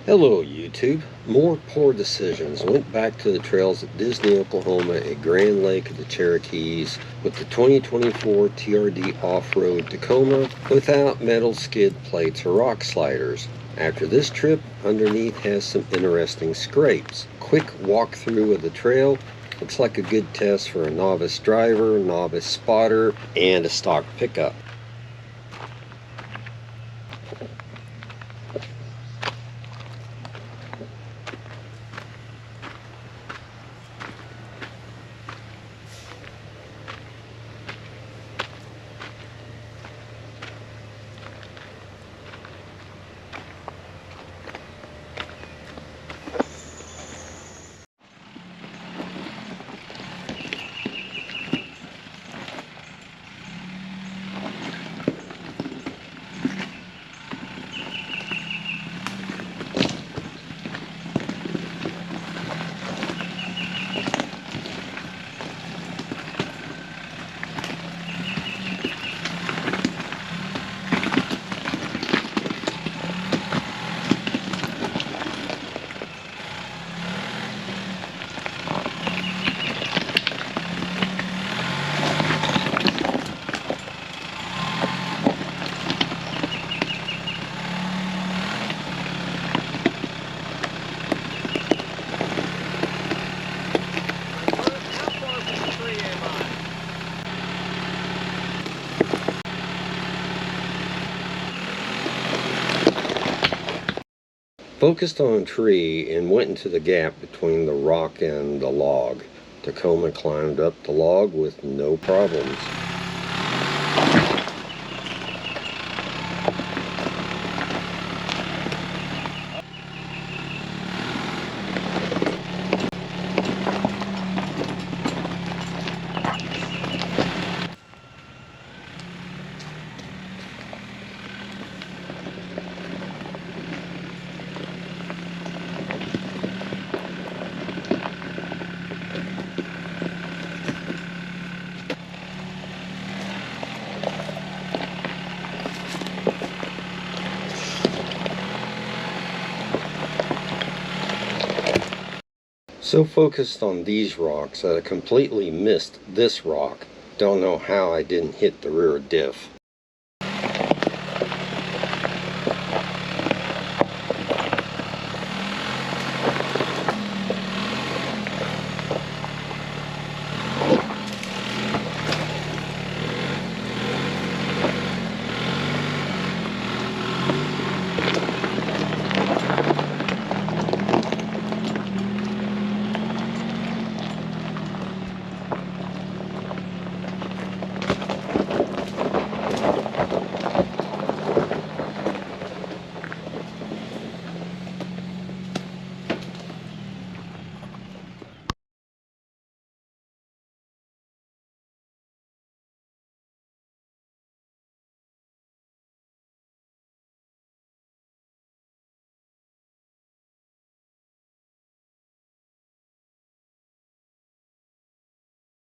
Hello YouTube. More poor decisions. Went back to the trails at Disney, Oklahoma at Grand Lake of the Cherokees with the 2024 TRD Off-Road Tacoma without metal skid plates or rock sliders. After this trip, underneath has some interesting scrapes. Quick walkthrough of the trail. Looks like a good test for a novice driver, novice spotter, and a stock pickup. Focused on a tree and went into the gap between the rock and the log. Tacoma climbed up the log with no problems. So focused on these rocks that I completely missed this rock. Don't know how I didn't hit the rear diff.